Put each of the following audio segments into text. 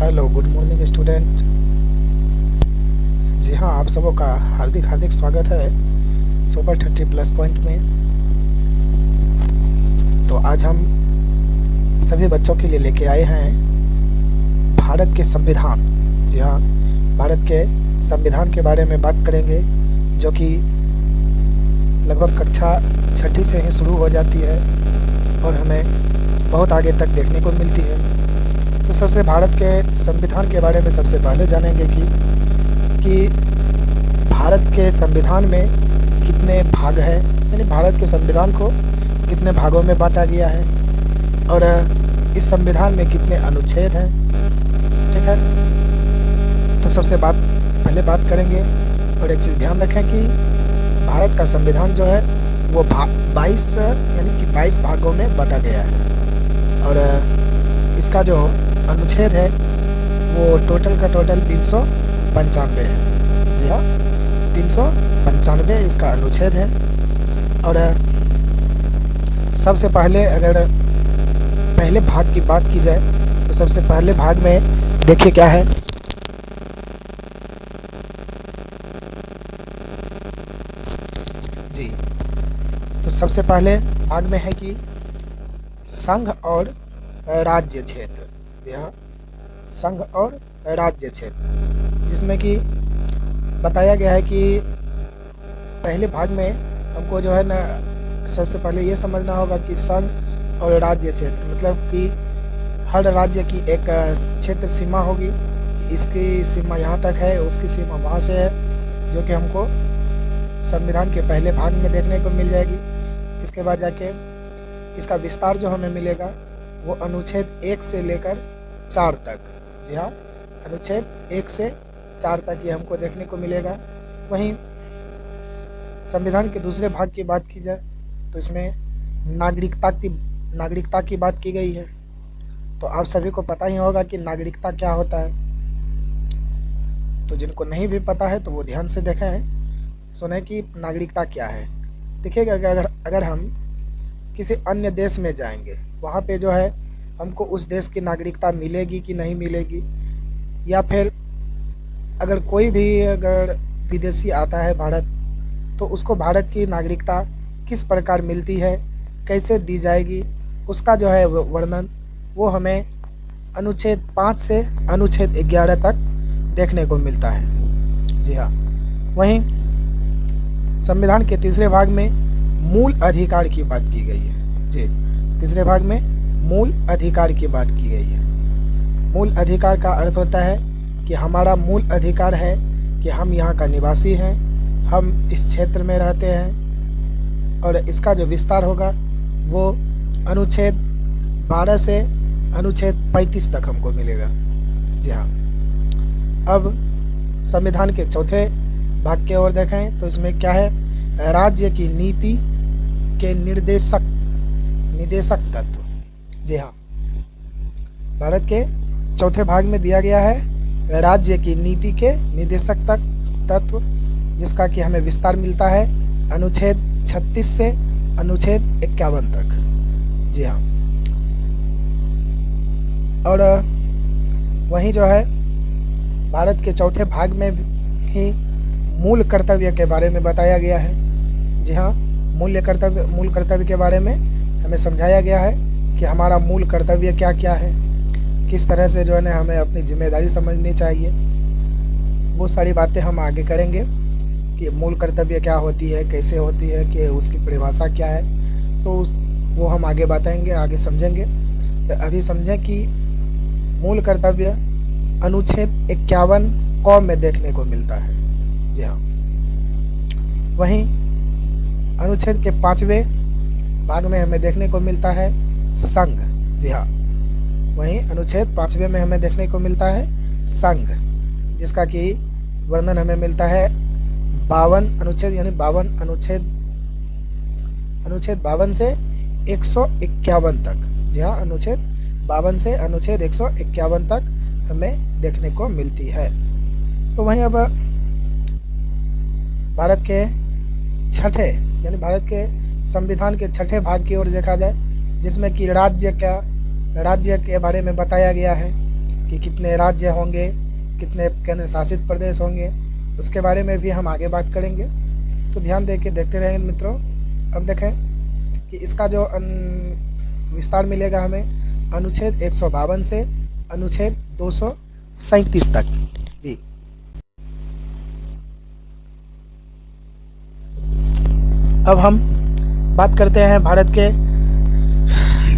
Hello, good morning student. जी हाँ, आप सबों का हार्दिक हार्दिक स्वागत है सुपर 30 प्लस पॉइंट में। तो आज हम सभी बच्चों के लिए लेके आए हैं भारत के संविधान। जी हाँ, भारत के संविधान के बारे में बात करेंगे, जो कि लगभग कक्षा 6ठी से ही शुरू हो जाती है और हमें बहुत आगे तक देखने को मिलती है। तो सबसे भारत के संविधान के बारे में सबसे पहले जानेंगे कि भारत के संविधान में कितने भाग हैं, यानी भारत के संविधान को कितने भागों में बांटा गया है और इस संविधान में कितने अनुच्छेद हैं। ठीक है, तो सबसे पहले बात करेंगे। और एक चीज़ ध्यान रखें कि भारत का संविधान जो है वो 22 यानी कि 22 भागों में बांटा गया है और इसका जो अनुच्छेद है वो टोटल का टोटल 395 है। जी हाँ, 395 इसका अनुच्छेद है। और सबसे पहले अगर पहले भाग की बात की जाए तो सबसे पहले भाग में देखिए क्या है। जी, तो सबसे पहले भाग में है कि संघ और राज्य क्षेत्र। जी हाँ, संघ और राज्य क्षेत्र, जिसमें कि बताया गया है कि पहले भाग में हमको जो है ना सबसे पहले ये समझना होगा कि संघ और राज्य क्षेत्र मतलब कि हर राज्य की एक क्षेत्र सीमा होगी। इसकी सीमा यहाँ तक है, उसकी सीमा वहाँ से है, जो कि हमको संविधान के पहले भाग में देखने को मिल जाएगी। इसके बाद जाके इसका विस्तार जो हमें मिलेगा वो अनुच्छेद 1 से लेकर 4 तक। जी हाँ, अनुच्छेद 1 से 4 तक ये हमको देखने को मिलेगा। वहीं संविधान के दूसरे भाग की बात की जाए तो इसमें नागरिकता की बात की गई है। तो आप सभी को पता ही होगा कि नागरिकता क्या होता है। तो जिनको नहीं भी पता है तो वो ध्यान से देखें, सुने कि नागरिकता क्या है। देखिएगा अगर हम किसी अन्य देश में जाएंगे, वहाँ पे जो है हमको उस देश की नागरिकता मिलेगी कि नहीं मिलेगी, या फिर अगर कोई भी अगर विदेशी आता है भारत, तो उसको भारत की नागरिकता किस प्रकार मिलती है, कैसे दी जाएगी, उसका जो है वर्णन वो हमें अनुच्छेद 5 से अनुच्छेद 11 तक देखने को मिलता है। जी हाँ, वहीं संविधान के तीसरे भाग में मूल अधिकार की बात की गई है। जी, तीसरे भाग में मूल अधिकार की बात की गई है। मूल अधिकार का अर्थ होता है कि हमारा मूल अधिकार है कि हम यहाँ का निवासी हैं, हम इस क्षेत्र में रहते हैं। और इसका जो विस्तार होगा वो अनुच्छेद 12 से अनुच्छेद 35 तक हमको मिलेगा। जी हाँ, अब संविधान के चौथे भाग की ओर देखें तो इसमें क्या है, राज्य की नीति के निदेशक तत्व। जी हाँ, भारत के चौथे भाग में दिया गया है राज्य की नीति के निदेशक तत्व, जिसका कि हमें विस्तार मिलता है अनुच्छेद 36 से अनुच्छेद 51 तक। जी हाँ, और वहीं जो है भारत के चौथे भाग में ही मूल कर्तव्य के बारे में बताया गया है। जी हाँ, मूल कर्तव्य के बारे में हमें समझाया गया है कि हमारा मूल कर्तव्य क्या क्या है, किस तरह से जो है ना हमें अपनी जिम्मेदारी समझनी चाहिए। वो सारी बातें हम आगे करेंगे कि मूल कर्तव्य क्या होती है, कैसे होती है, कि उसकी परिभाषा क्या है। तो वो हम आगे बताएंगे, आगे समझेंगे। तो अभी समझें कि मूल कर्तव्य अनुच्छेद 51 क में देखने को मिलता है। जी हाँ, वहीं अनुच्छेद के 5वें भाग में हमें देखने को मिलता है संघ। जी हाँ, वहीं अनुच्छेद 5वें में हमें देखने को मिलता है संघ, जिसका कि वर्णन हमें मिलता है 52 अनुच्छेद यानी 52 अनुच्छेद 52 से 151 तक। जी हाँ, अनुच्छेद 52 से अनुच्छेद 151 तक हमें देखने को मिलती है। तो वहीं अब भारत के छठे यानी भारत के संविधान के छठे भाग की ओर देखा जाए, जिसमें कि राज्य के बारे में बताया गया है कि कितने राज्य होंगे, कितने केंद्र शासित प्रदेश होंगे, उसके बारे में भी हम आगे बात करेंगे। तो ध्यान दे के देखते रहेंगे मित्रों। अब देखें कि इसका जो विस्तार मिलेगा हमें अनुच्छेद 152 से अनुच्छेद 237 तक। जी, अब हम बात करते हैं भारत के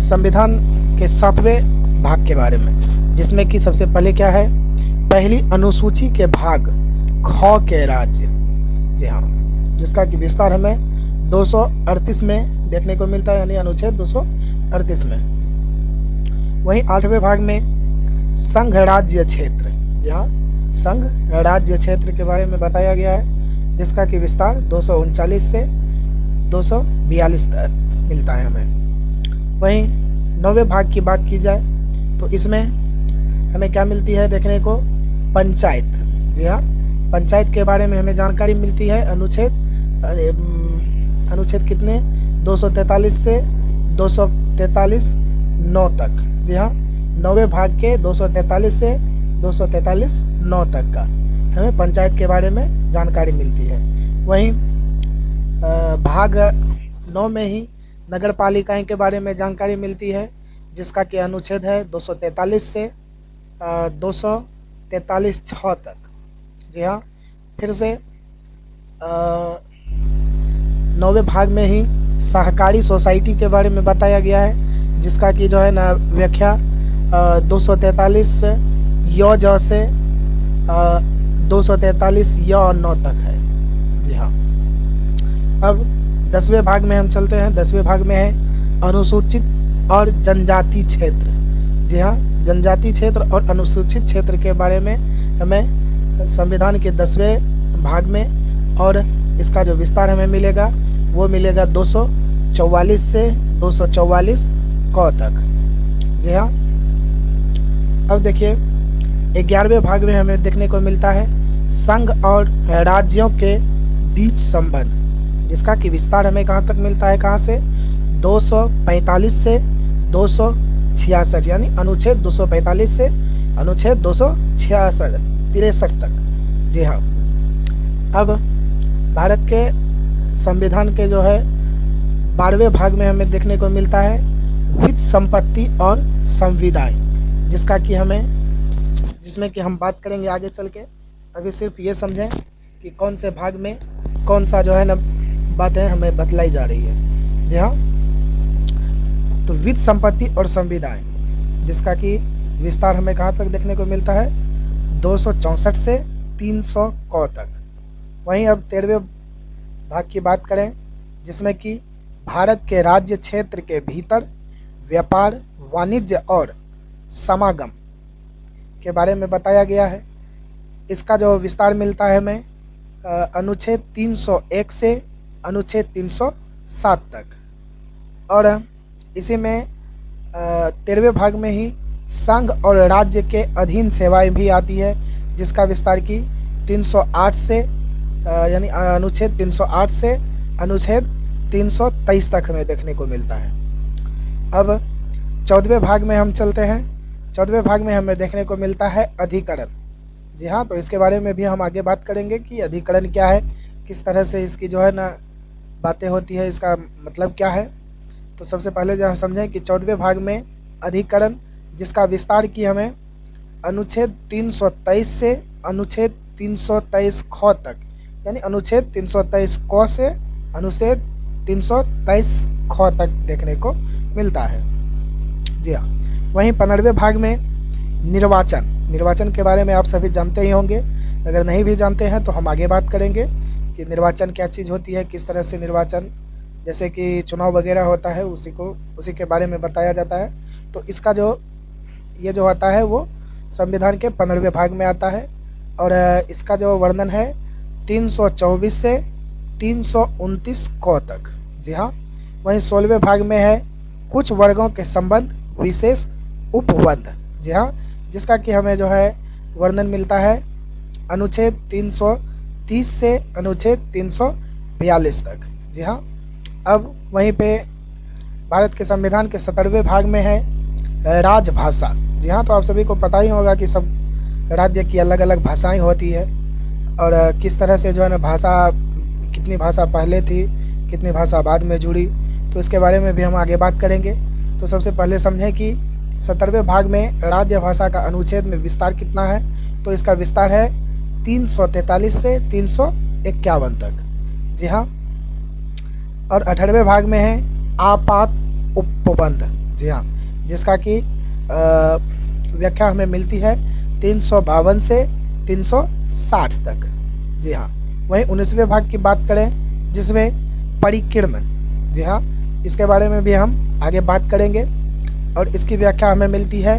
संविधान के 7वें भाग के बारे में, जिसमें कि सबसे पहले क्या है, पहली अनुसूची के भाग ख के राज्य। जी हाँ, जिसका कि विस्तार हमें 238 में देखने को मिलता है, यानी अनुच्छेद 238 में। वहीं 8वें भाग में संघ राज्य क्षेत्र। जी हाँ, संघ राज्य क्षेत्र के बारे में बताया गया है, जिसका कि विस्तार 239 से 242 तक मिलता है हमें। वहीं 9वें भाग की बात की जाए तो इसमें हमें क्या मिलती है देखने को, पंचायत। जी हाँ, पंचायत के बारे में हमें जानकारी मिलती है अनुच्छेद कितने, 243 से 243 9 तक। जी हाँ, 9वें भाग के 243 से 243 9 तक का हमें पंचायत के बारे में जानकारी मिलती है। वहीं भाग 9 में ही नगर पालिकाएँ के बारे में जानकारी मिलती है, जिसका कि अनुच्छेद है 243 से 243 6 तक। जी हाँ, फिर से 9वें भाग में ही सहकारी सोसाइटी के बारे में बताया गया है, जिसका कि जो है ना व्याख्या 243 य ज से 243 य 9 तक है। जी हाँ, अब 10वें भाग में हम चलते हैं। 10वें भाग में है अनुसूचित और जनजाति क्षेत्र। जी हाँ, जनजाति क्षेत्र और अनुसूचित क्षेत्र के बारे में हमें संविधान के 10वें भाग में, और इसका जो विस्तार हमें मिलेगा वो मिलेगा 244 से 244 क तक। जी हाँ, अब देखिए 11वें भाग में हमें देखने को मिलता है संघ और राज्यों के बीच संबंध, जिसका कि विस्तार हमें कहाँ तक मिलता है, कहाँ से, 245 से 266, यानी अनुच्छेद 245 से अनुच्छेद 263 तक। जी हाँ, अब भारत के संविधान के जो है 12वें भाग में हमें देखने को मिलता है वित्त संपत्ति और संविदाएं, जिसमें कि हम बात करेंगे आगे चल के। अभी सिर्फ ये समझें कि कौन से भाग में कौन सा जो है ना बातें हमें बतलाई जा रही है। जी हाँ, तो वित्त संपत्ति और संविदाएं, जिसका कि विस्तार हमें कहाँ तक देखने को मिलता है, 264 से 300 क तक। वहीं अब 13वें भाग की बात करें, जिसमें कि भारत के राज्य क्षेत्र के भीतर व्यापार, वाणिज्य और समागम के बारे में बताया गया है। इसका जो विस्तार मिलता है हमें अनुच्छेद 301 से अनुच्छेद 307 तक। और इसी में 13वें भाग में ही संघ और राज्य के अधीन सेवाएं भी आती है, जिसका विस्तार की 308 से यानी अनुच्छेद 308 से अनुच्छेद 323 तक हमें देखने को मिलता है। अब 14वें भाग में हम चलते हैं। 14वें भाग में हमें देखने को मिलता है अधिकरण। जी हाँ, तो इसके बारे में भी हम आगे बात करेंगे कि अधिकरण क्या है, किस तरह से इसकी जो है ना बातें होती है, इसका मतलब क्या है। तो सबसे पहले जो समझें कि 14वें भाग में अधिकरण, जिसका विस्तार की हमें अनुच्छेद 323 से अनुच्छेद 323 ख तक, यानी अनुच्छेद 323 क से अनुच्छेद 323 ख तक देखने को मिलता है। जी हाँ, वहीं 15वें भाग में निर्वाचन के बारे में आप सभी जानते ही होंगे। अगर नहीं भी जानते हैं तो हम आगे बात करेंगे कि निर्वाचन क्या चीज़ होती है, किस तरह से निर्वाचन, जैसे कि चुनाव वगैरह होता है, उसी के बारे में बताया जाता है। तो इसका जो ये जो आता है वो संविधान के 15वें भाग में आता है, और इसका जो वर्णन है 324 से 329 क तक। जी हाँ, वहीं 16वें भाग में है कुछ वर्गों के संबंध विशेष उपबंध। जी हाँ, जिसका कि हमें जो है वर्णन मिलता है अनुच्छेद 330 से अनुच्छेद 342 तक। जी हाँ, अब वहीं पे भारत के संविधान के 17वें भाग में है राजभाषा। जी हाँ, तो आप सभी को पता ही होगा कि सब राज्य की अलग अलग भाषाएं होती है, और किस तरह से जो है ना भाषा, कितनी भाषा पहले थी, कितनी भाषा बाद में जुड़ी, तो इसके बारे में भी हम आगे बात करेंगे। तो सबसे पहले समझें कि 17वें भाग में राज्य भाषा का अनुच्छेद में विस्तार कितना है। तो इसका विस्तार है 343 से 351 तक। जी हाँ, और 18वें भाग में है आपात उपबंध। जी हाँ, जिसका कि व्याख्या हमें मिलती है 352 से 360 तक। जी हाँ, वहीं 19वें भाग की बात करें जिसमें परिकीर्ण। जी हाँ, इसके बारे में भी हम आगे बात करेंगे, और इसकी व्याख्या हमें मिलती है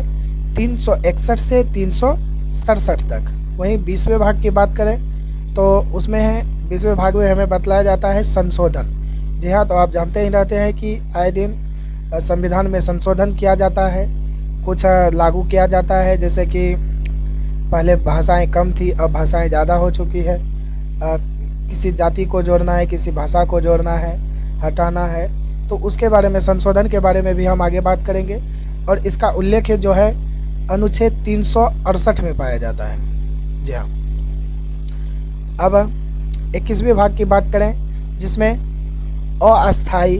361 से 367 तक। वहीं 20वें भाग की बात करें तो उसमें है 20वें भाग में हमें बतलाया जाता है संशोधन। जी हाँ, तो आप जानते ही रहते हैं कि आए दिन संविधान में संशोधन किया जाता है, कुछ लागू किया जाता है, जैसे कि पहले भाषाएं कम थी, अब भाषाएं ज़्यादा हो चुकी है। किसी जाति को जोड़ना है, किसी भाषा को जोड़ना है, हटाना है, तो उसके बारे में, संशोधन के बारे में भी हम आगे बात करेंगे। और इसका उल्लेख जो है अनुच्छेद 368 में पाया जाता है। जी हाँ, अब 21वें भाग की बात करें जिसमें अस्थायी,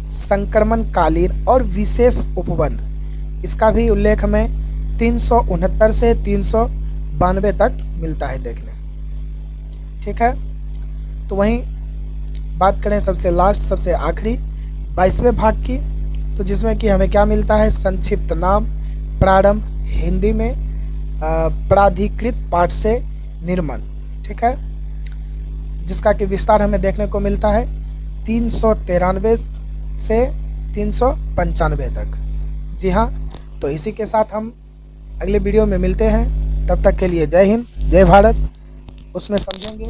संक्रमणकालीन और विशेष उपबंध, इसका भी उल्लेख हमें 369 से 392 तक मिलता है देखने। ठीक है, तो वहीं बात करें सबसे लास्ट, सबसे आखिरी 22वें भाग की, तो जिसमें कि हमें क्या मिलता है, संक्षिप्त नाम, प्रारंभ, हिंदी में प्राधिकृत पाठ से निर्माण। ठीक है, जिसका कि विस्तार हमें देखने को मिलता है 393 से 395 तक। जी हाँ, तो इसी के साथ हम अगले वीडियो में मिलते हैं। तब तक के लिए जय हिंद, जय भारत। उसमें समझेंगे